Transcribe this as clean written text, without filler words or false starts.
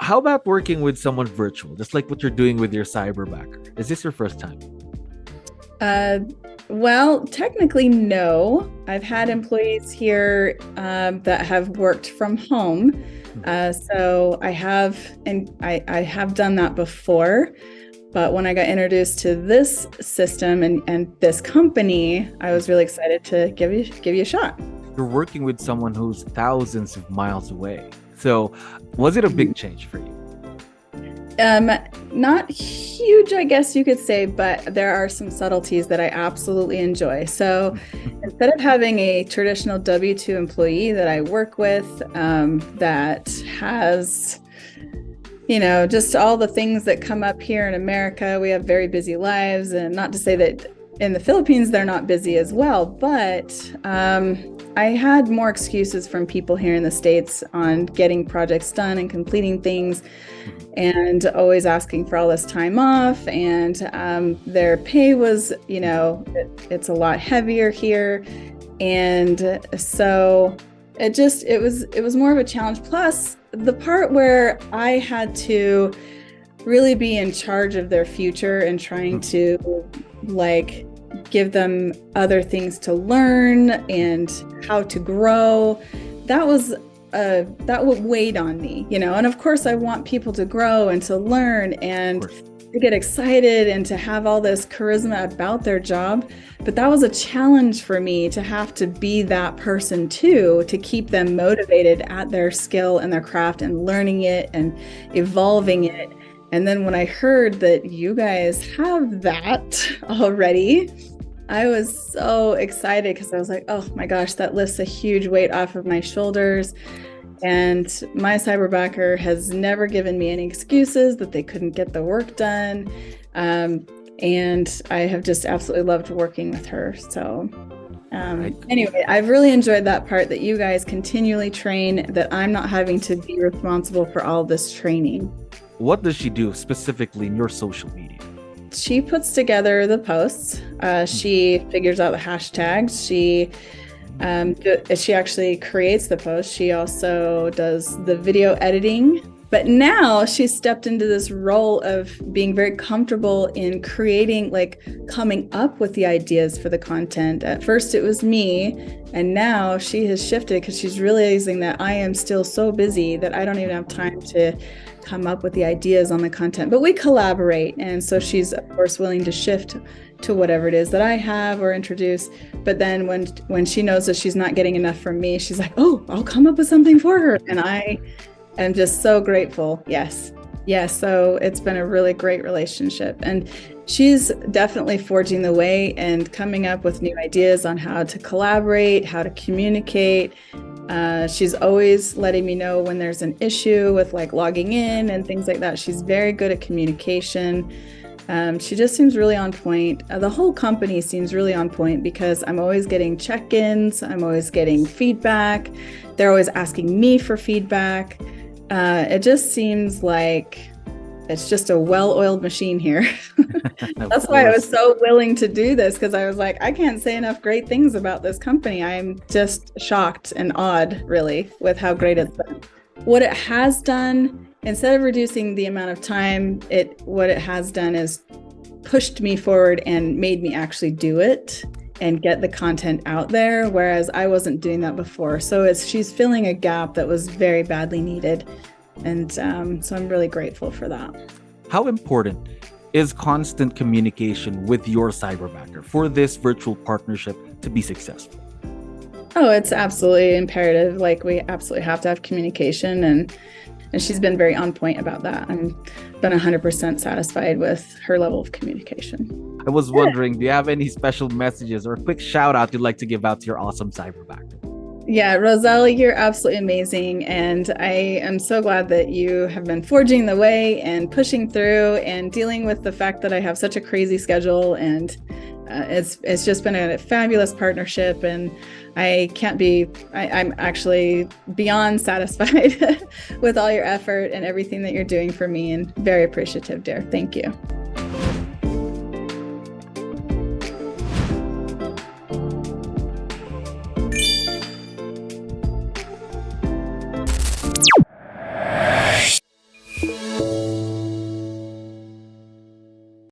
How about working with someone virtual, just like what you're doing with your Cyberbacker? Is this your first time? Well, technically, no. I've had employees here that have worked from home. So I have, and I have done that before. But when I got introduced to this system and this company, I was really excited to give you a shot. You're working with someone who's thousands of miles away. So was it a big change for you? Not huge, I guess you could say, but there are some subtleties that I absolutely enjoy. So instead of having a traditional W-2 employee that I work with that has, just all the things that come up here in America, we have very busy lives, and not to say that in the Philippines they're not busy as well, but I had more excuses from people here in the States on getting projects done and completing things, and always asking for all this time off, and their pay was, it's a lot heavier here, and so it was more of a challenge. Plus the part where I had to really be in charge of their future and trying to give them other things to learn and how to grow, that would weigh on me, and of course I want people to grow and to learn and to get excited and to have all this charisma about their job. But that was a challenge for me, to have to be that person too, to keep them motivated at their skill and their craft and learning it and evolving it. And then when I heard that you guys have that already, I was so excited, because I was like, oh my gosh, that lifts a huge weight off of my shoulders. And my Cyberbacker has never given me any excuses that they couldn't get the work done. And I have just absolutely loved working with her. So anyway, I've really enjoyed that part, that you guys continually train, that I'm not having to be responsible for all this training. What does she do specifically in your social media? She puts together the posts. She figures out the hashtags. She actually creates the post. She also does the video editing. But now she's stepped into this role of being very comfortable in creating, coming up with the ideas for the content. At first it was me, and now she has shifted, because she's realizing that I am still so busy that I don't even have time to come up with the ideas on the content. But we collaborate, and so she's of course willing to shift to whatever it is that I have or introduce. But then when she knows that she's not getting enough from me, she's like, oh, I'll come up with something for her. And I am just so grateful. Yes. So it's been a really great relationship, and she's definitely forging the way and coming up with new ideas on how to collaborate, how to communicate. She's always letting me know when there's an issue with logging in and things like that. She's very good at communication. She just seems really on point. The whole company seems really on point, because I'm always getting check-ins. I'm always getting feedback. They're always asking me for feedback. It just seems like it's just a well-oiled machine here. That's why I was so willing to do this, because I was like, I can't say enough great things about this company. I'm just shocked and awed, really, with how great it's been. What it has done, instead of reducing the amount of time, what it has done is pushed me forward and made me actually do it and get the content out there, whereas I wasn't doing that before. So she's filling a gap that was very badly needed. And so I'm really grateful for that. How important is constant communication with your Cyberbacker for this virtual partnership to be successful? Oh, it's absolutely imperative. We absolutely have to have communication, and she's been very on point about that. I've been 100% satisfied with her level of communication. I was wondering, do you have any special messages or a quick shout out you'd like to give out to your awesome Cyberbacker? Yeah, Roselle, you're absolutely amazing. And I am so glad that you have been forging the way and pushing through and dealing with the fact that I have such a crazy schedule. And it's just been a fabulous partnership. And I'm actually beyond satisfied with all your effort and everything that you're doing for me, and very appreciative, dear. Thank you.